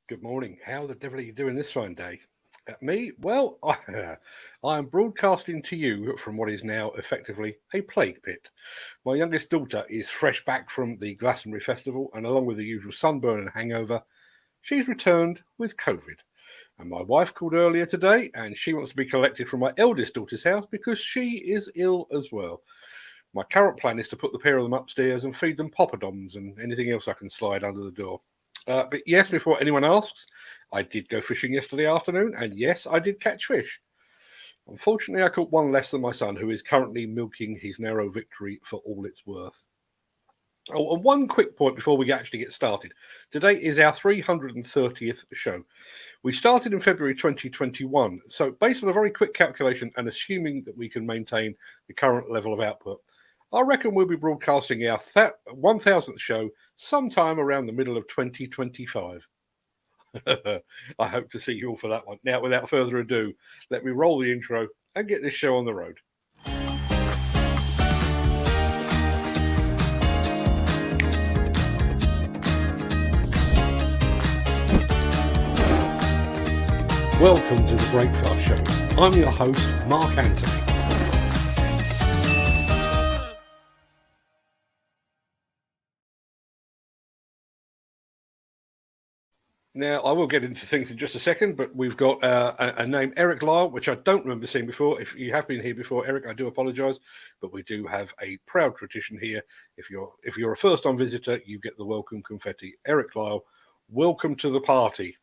Good morning. How the devil are you doing this fine day? Me? Well, I am broadcasting to you from what is now effectively a plague pit. My youngest daughter is fresh back from the Glastonbury Festival, and along with the usual sunburn and hangover, she's returned with COVID. And my wife called earlier today, and she wants to be collected from my eldest daughter's house because she is ill as well. My current plan is to put the pair of them upstairs and feed them poppadoms and anything else I can slide under the door. But yes, before anyone asks, I did go fishing yesterday afternoon, and yes, I did catch fish. Unfortunately, I caught one less than my son, who is currently milking his narrow victory for all it's worth. Oh, and one quick point before we actually get started. Today is our 330th show. We started in February 2021, so based on a very quick calculation and assuming that we can maintain the current level of output, I reckon we'll be broadcasting our 1000th show sometime around the middle of 2025. I hope to see you all for that one. Now, without further ado, let me roll the intro and get this show on the road. Welcome to the Breakfast Show. I'm your host, Mark Anthony. Now, I will get into things in just a second, but we've got a name, Eric Lyle, which I don't remember seeing before. If you have been here before, Eric, I do apologise, but we do have a proud tradition here. If you're a first-time visitor, you get the welcome confetti. Eric Lyle, welcome to the party.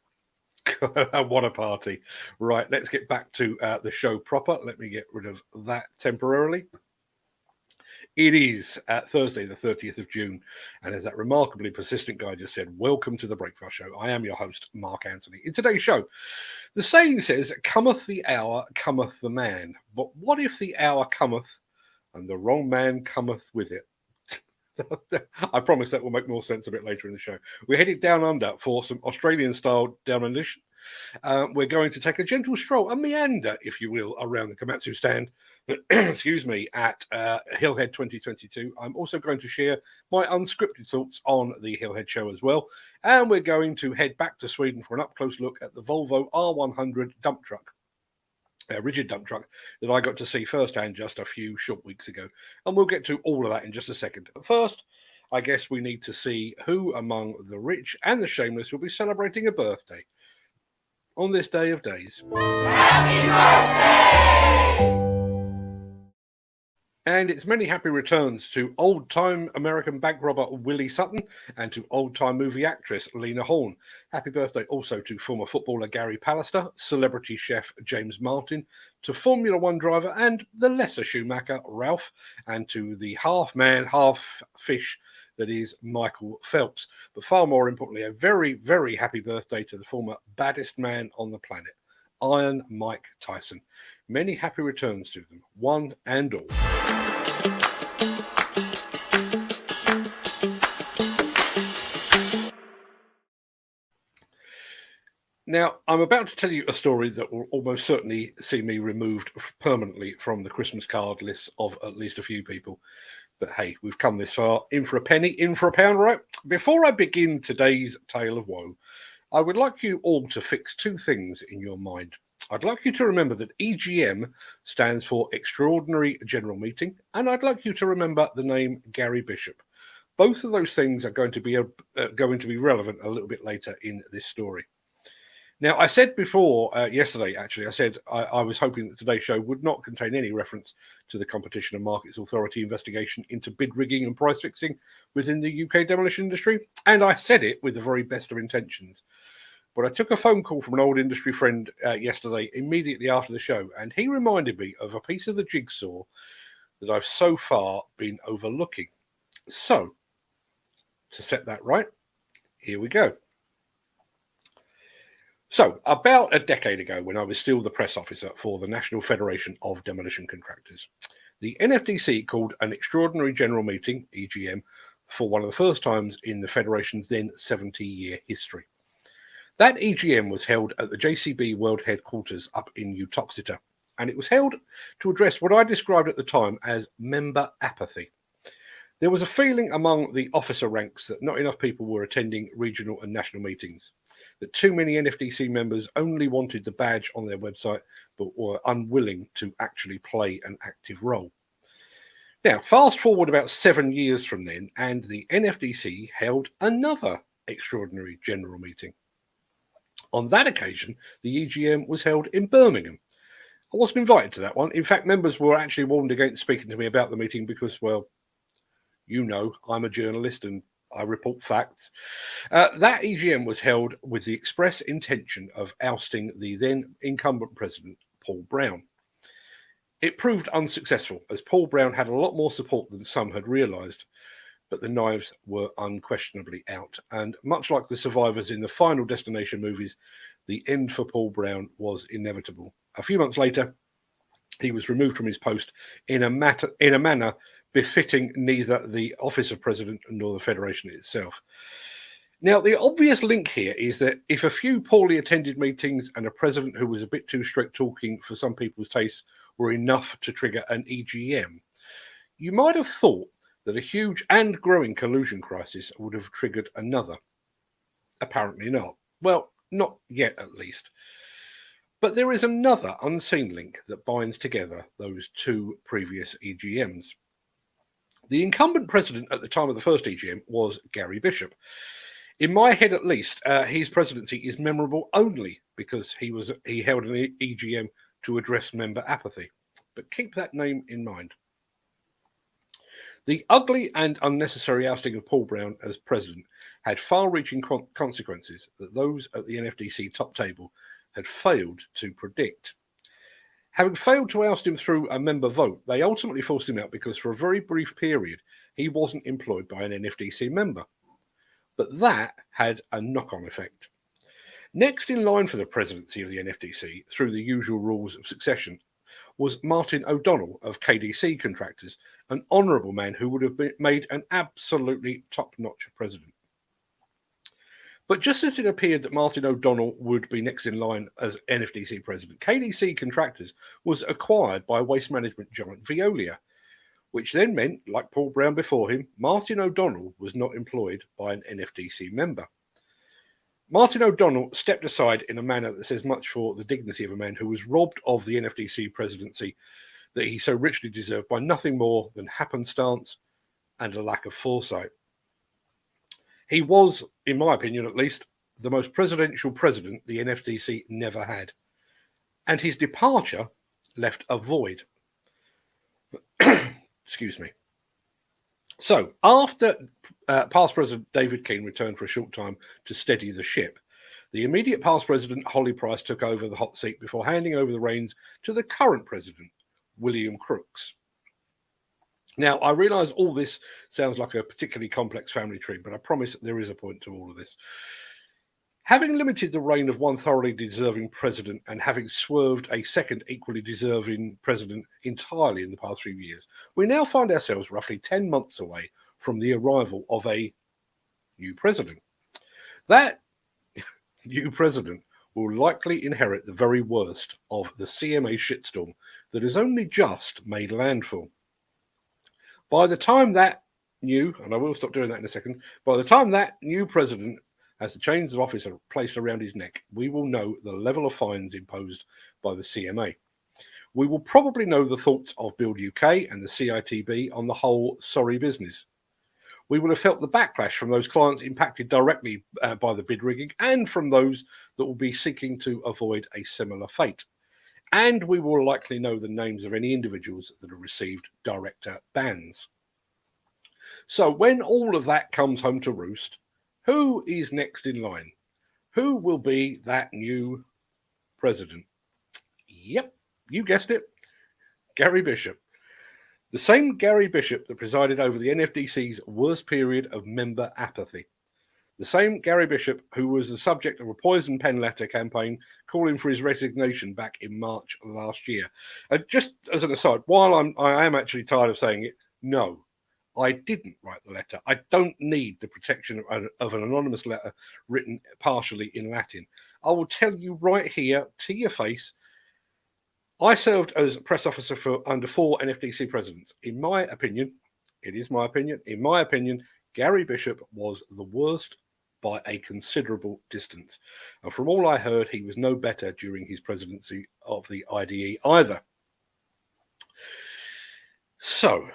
What a party. Right, let's get back to the show proper. Let me get rid of that temporarily. It is Thursday, the 30th of June. And as that remarkably persistent guy just said, welcome to the Breakfast Show. I am your host, Mark Anthony. In today's show, the saying says, cometh the hour, cometh the man. But what if the hour cometh and the wrong man cometh with it? I promise that will make more sense a bit later in the show. We're headed down under for some Australian-style demolition. We're going to take a gentle stroll, a meander, if you will, around the Komatsu stand, excuse me, at Hillhead 2022. I'm also going to share my unscripted thoughts on the Hillhead show as well. And we're going to head back to Sweden for an up-close look at the Volvo R100 dump truck. A rigid dump truck that I got to see firsthand just a few short weeks ago. And we'll get to all of that in just a second. But first, I guess we need to see who among the rich and the shameless will be celebrating a birthday on this day of days. Happy birthday! And it's many happy returns to old-time American bank robber Willie Sutton and to old-time movie actress Lena Horne. Happy birthday also to former footballer Gary Pallister, celebrity chef James Martin, to Formula One driver and the lesser Schumacher Ralph, and to the half-man, half-fish that is Michael Phelps. But far more importantly, a very, very happy birthday to the former baddest man on the planet, Iron Mike Tyson. Many happy returns to them, one and all. Now, I'm about to tell you a story that will almost certainly see me removed permanently from the Christmas card list of at least a few people. But hey, we've come this far. In for a penny, in for a pound, right? Before I begin today's tale of woe, I would like you all to fix two things in your mind. I'd like you to remember that EGM stands for Extraordinary General Meeting, and I'd like you to remember the name Gary Bishop. Both of those things are going to be relevant a little bit later in this story. Now, I said before, yesterday actually, I said I was hoping that today's show would not contain any reference to the Competition and Markets Authority investigation into bid rigging and price fixing within the UK demolition industry, and I said it with the very best of intentions. But I took a phone call from an old industry friend yesterday, immediately after the show, and he reminded me of a piece of the jigsaw that I've so far been overlooking. So, to set that right, here we go. So, about a decade ago, when I was still the press officer for the National Federation of Demolition Contractors, the NFDC called an Extraordinary General Meeting, EGM, for one of the first times in the Federation's then 70-year history. That EGM was held at the JCB World Headquarters up in Uttoxeter, and it was held to address what I described at the time as member apathy. There was a feeling among the officer ranks that not enough people were attending regional and national meetings. that too many NFDC members only wanted the badge on their website but were unwilling to actually play an active role. Now, fast forward about 7 years from then, and the NFDC held another extraordinary general meeting. On that occasion, the EGM was held in Birmingham. I wasn't invited to that one. In fact, members were actually warned against speaking to me about the meeting because, well, you know, I'm a journalist and I report facts. That EGM was held with the express intention of ousting the then incumbent president, Paul Brown. It proved unsuccessful, as Paul Brown had a lot more support than some had realised, but the knives were unquestionably out. And much like the survivors in the Final Destination movies, the end for Paul Brown was inevitable. A few months later, he was removed from his post in a manner befitting neither the office of president nor the federation itself. Now, the obvious link here is that if a few poorly attended meetings and a president who was a bit too strict talking for some people's tastes were enough to trigger an EGM, you might have thought that a huge and growing collusion crisis would have triggered another. Apparently not. Well, not yet at least. But there is another unseen link that binds together those two previous EGMs. The incumbent president at the time of the first EGM was Gary Bishop. In my head, at least, his presidency is memorable only because he held an EGM to address member apathy. But keep that name in mind. The ugly and unnecessary ousting of Paul Brown as president had far-reaching consequences that those at the NFDC top table had failed to predict. Having failed to oust him through a member vote, they ultimately forced him out because for a very brief period he wasn't employed by an NFDC member. But that had a knock-on effect. Next in line for the presidency of the NFDC, through the usual rules of succession, was Martin O'Donnell of KDC Contractors, an honourable man who would have made an absolutely top-notch president. But just as it appeared that Martin O'Donnell would be next in line as NFDC president, KDC Contractors was acquired by waste management giant Veolia, which then meant, like Paul Brown before him, Martin O'Donnell was not employed by an NFDC member. Martin O'Donnell stepped aside in a manner that says much for the dignity of a man who was robbed of the NFDC presidency that he so richly deserved by nothing more than happenstance and a lack of foresight. He was, in my opinion at least, the most presidential president the NFDC never had. And his departure left a void. Excuse me. So, after past President David Keane returned for a short time to steady the ship, the immediate past President Holly Price took over the hot seat before handing over the reins to the current President, William Crooks. Now, I realise all this sounds like a particularly complex family tree, but I promise there is a point to all of this. Having limited the reign of one thoroughly deserving president and having swerved a second equally deserving president entirely in the past few years, we now find ourselves roughly 10 months away from the arrival of a new president. That new president will likely inherit the very worst of the CMA shitstorm that has only just made landfall. By the time that new, and I will stop doing that in a second, by the time that new president as the chains of office are placed around his neck, we will know the level of fines imposed by the CMA. We will probably know the thoughts of Build UK and the CITB on the whole sorry business. We will have felt the backlash from those clients impacted directly by the bid rigging and from those that will be seeking to avoid a similar fate. And we will likely know the names of any individuals that have received director bans. So when all of that comes home to roost, who is next in line? Who will be that new president? Yep, you guessed it, Gary Bishop. The same Gary Bishop that presided over the NFDC's worst period of member apathy. The same Gary Bishop who was the subject of a poison pen letter campaign calling for his resignation back in March last year. Just as an aside, while I am actually tired of saying it, no, I didn't write the letter. I don't need the protection of an anonymous letter written partially in Latin. I will tell you right here to your face, I served as press officer for under 4 NFDC presidents. In my opinion, it is my opinion, in my opinion, Gary Bishop was the worst by a considerable distance. And from all I heard, he was no better during his presidency of the IDE either. So,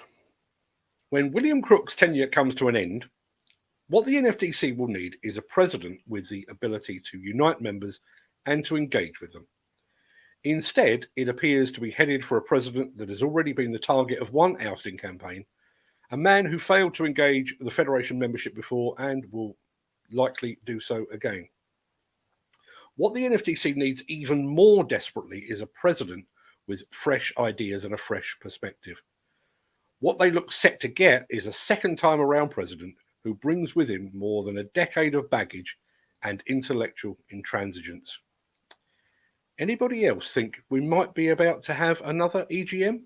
when William Crook's tenure comes to an end, what the NFDC will need is a president with the ability to unite members and to engage with them. Instead, it appears to be headed for a president that has already been the target of one ousting campaign, a man who failed to engage the Federation membership before and will likely do so again. What the NFDC needs even more desperately is a president with fresh ideas and a fresh perspective. What they look set to get is a second time around president who brings with him more than a decade of baggage and intellectual intransigence. Anybody else think we might be about to have another EGM?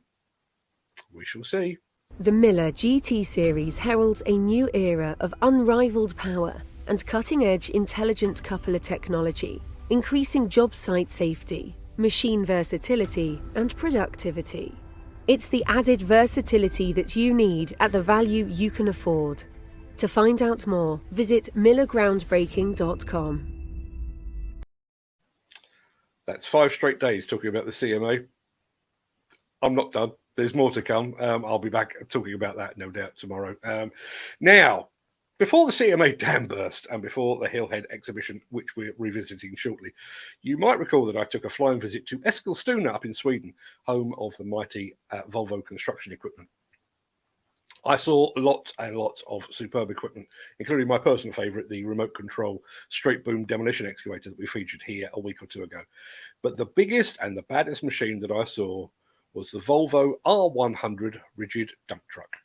We shall see. The Miller GT series heralds a new era of unrivaled power and cutting-edge intelligent coupler technology, increasing job site safety, machine versatility, and productivity. It's the added versatility that you need at the value you can afford. To find out more, visit millergroundbreaking.com. That's 5 straight days talking about the CMA. I'm not done. There's more to come. I'll be back talking about that, no doubt, tomorrow. Now, before the CMA dam burst and before the Hillhead exhibition, which we're revisiting shortly, you might recall that I took a flying visit to Eskilstuna up in Sweden, home of the mighty Volvo construction equipment. I saw lots and lots of superb equipment, including my personal favourite, the remote control straight boom demolition excavator that we featured here a week or two ago. But the biggest and the baddest machine that I saw was the Volvo R100 rigid dump truck.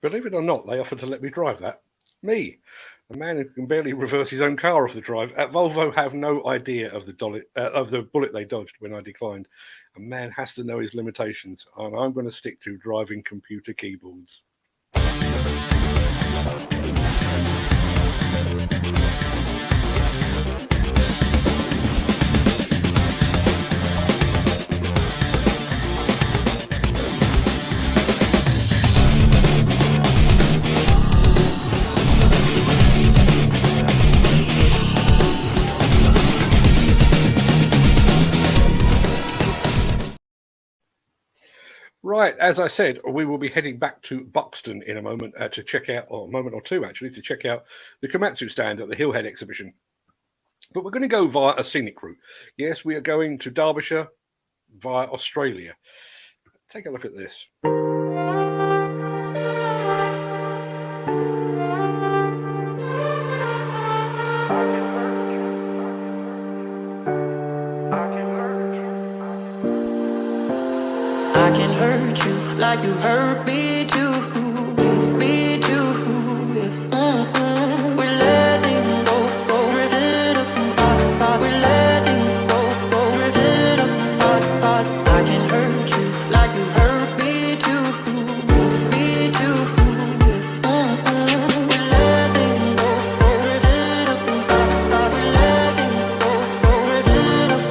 Believe it or not, they offered to let me drive that. Me, a man who can barely reverse his own car off the drive. At Volvo have no idea of the bullet they dodged when I declined. A man has to know his limitations, and I'm going to stick to driving computer keyboards. Right, as I said, we will be heading back to Buxton in a moment to check out, or a moment or two actually, to check out the Komatsu stand at the Hillhead exhibition. But we're going to go via a scenic route. Yes, we are going to Derbyshire via Australia. Take a look at this. I can hurt you like you hurt me too, me too. We're letting go, rip it up, we're letting go, rip it up. I can hurt you like you hurt me too, me too. We're letting go, rip it up, we're letting go, rip it up.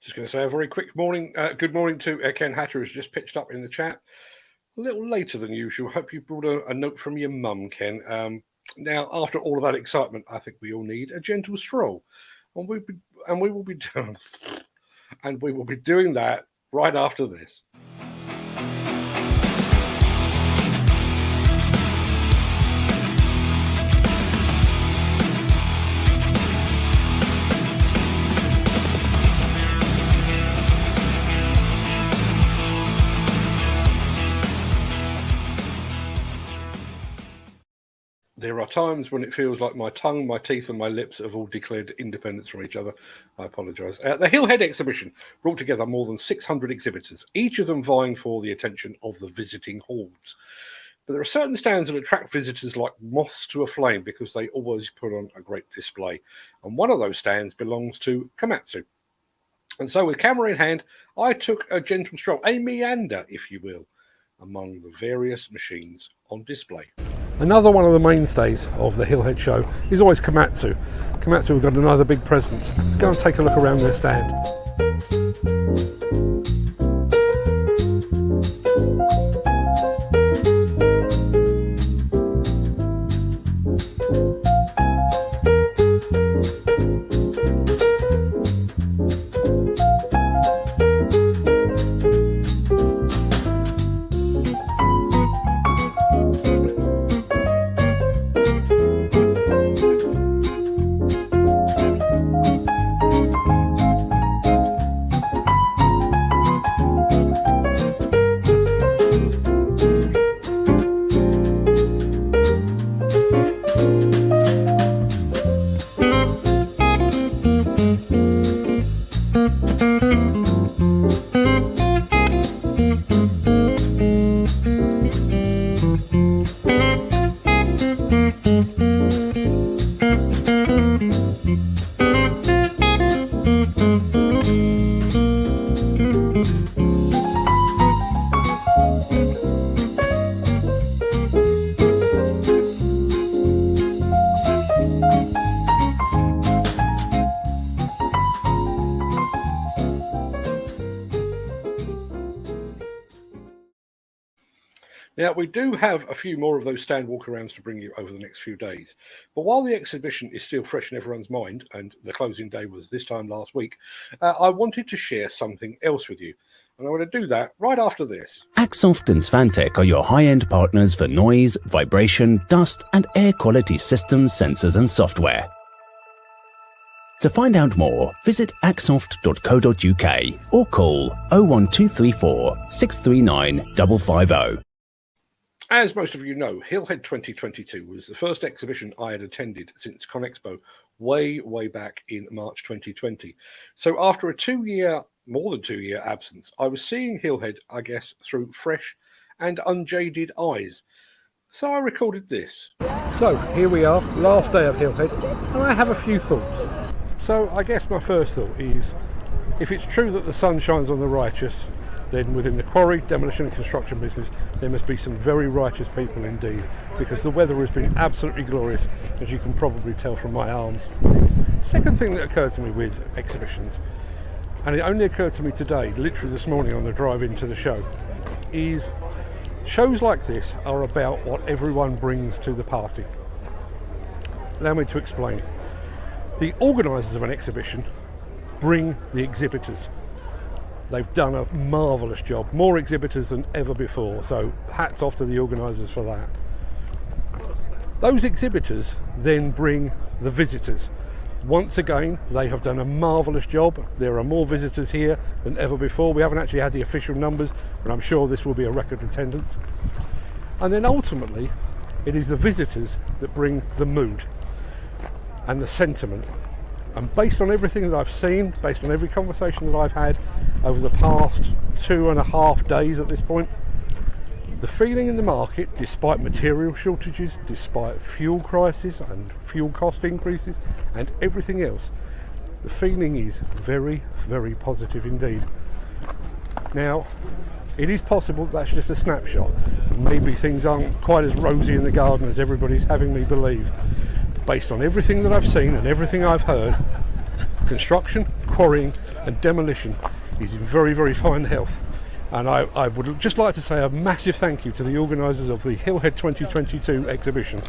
Just going to say a very quick morning, good morning to Ken Hatter, who's just pitched up in the chat. A little later than usual. Hope you brought a note from your mum, Ken. Now, after all of that excitement, I think we all need a gentle stroll, and we will be doing that right after this. There are times when it feels like my tongue, my teeth, and my lips have all declared independence from each other. I apologise. The Hillhead exhibition brought together more than 600 exhibitors, each of them vying for the attention of the visiting hordes. But there are certain stands that attract visitors like moths to a flame because they always put on a great display. And one of those stands belongs to Komatsu. And so with camera in hand, I took a gentle stroll, a meander, if you will, among the various machines on display. Another one of the mainstays of the Hillhead show is always Komatsu. Komatsu have got another big presence. Let's go and take a look around their stand. Now, we do have a few more of those stand walkarounds to bring you over the next few days. But while the exhibition is still fresh in everyone's mind, and the closing day was this time last week, I wanted to share something else with you. And I'm going to do that right after this. Axoft and Svantec are your high-end partners for noise, vibration, dust and air quality systems, sensors and software. To find out more, visit axoft.co.uk or call 01234 639 550. As most of you know, Hillhead 2022 was the first exhibition I had attended since ConExpo way back in March 2020. So after a more than two year absence, I was seeing Hillhead, I guess, through fresh and unjaded eyes. So I recorded this. So here we are, last day of Hillhead, and I have a few thoughts. So I guess my first thought is, if it's true that the sun shines on the righteous, then within the quarry, demolition and construction business, there must be some very righteous people indeed, because the weather has been absolutely glorious, as you can probably tell from my arms. Second thing that occurred to me with exhibitions, and it only occurred to me today, literally this morning on the drive into the show, is shows like this are about what everyone brings to the party. Allow me to explain. The organisers of an exhibition bring the exhibitors. They've done a marvellous job, more exhibitors than ever before, so hats off to the organisers for that. Those exhibitors then bring the visitors. Once again, they have done a marvellous job. There are more visitors here than ever before. We haven't actually had the official numbers, but I'm sure this will be a record attendance. And then ultimately, it is the visitors that bring the mood and the sentiment. And based on everything that I've seen, based on every conversation that I've had over the past 2.5 days at this point, the feeling in the market, despite material shortages, despite fuel crisis and fuel cost increases and everything else, the feeling is very positive indeed. Now, it is possible that's just a snapshot. Maybe things aren't quite as rosy in the garden as everybody's having me believe. Based on everything that I've seen and everything I've heard, construction, quarrying and demolition is in very fine health. And I would just like to say a massive thank you to the organisers of the Hillhead 2022 exhibition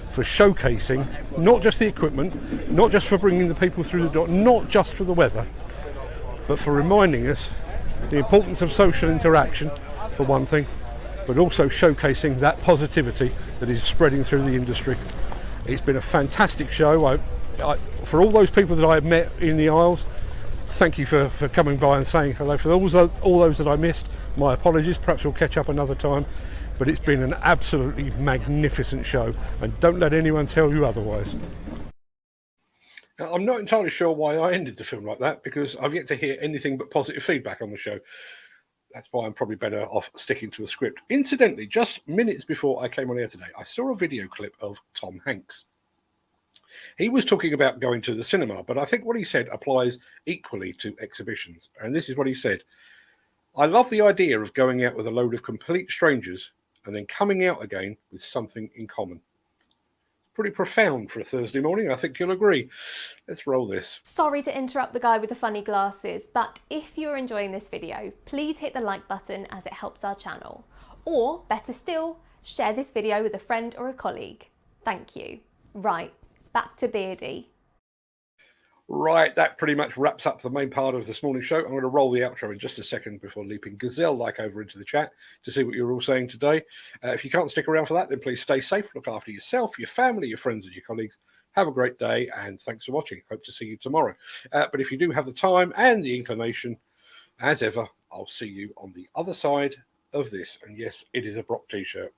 for showcasing not just the equipment, not just for bringing the people through the door, not just for the weather, but for reminding us the importance of social interaction, for one thing, but also showcasing that positivity that is spreading through the industry. It's been a fantastic show. For all those people that I have met in the aisles, thank you for coming by and saying hello. For all those that I missed, my apologies. Perhaps we'll catch up another time. But it's been an absolutely magnificent show, and don't let anyone tell you otherwise. I'm not entirely sure why I ended the film like that, because I've yet to hear anything but positive feedback on the show. That's why I'm probably better off sticking to a script. Incidentally, just minutes before I came on air today, I saw a video clip of Tom Hanks. He was talking about going to the cinema, but I think what he said applies equally to exhibitions. And this is what he said. I love the idea of going out with a load of complete strangers and then coming out again with something in common. Pretty profound for a Thursday morning, I think you'll agree. Let's roll this. Sorry to interrupt the guy with the funny glasses, but if you're enjoying this video, please hit the like button as it helps our channel. Or, better still, share this video with a friend or a colleague. Thank you. Right, back to Beardy. Right, that pretty much wraps up the main part of this morning's show. I'm going to roll the outro in just a second before leaping gazelle-like over into the chat to see what you're all saying today. If you can't stick around for that, then please stay safe, look after yourself, your family, your friends, and your colleagues. Have a great day, and thanks for watching. Hope to see you tomorrow. But if you do have the time and the inclination, as ever, I'll see you on the other side of this. And yes, it is a Brock t-shirt.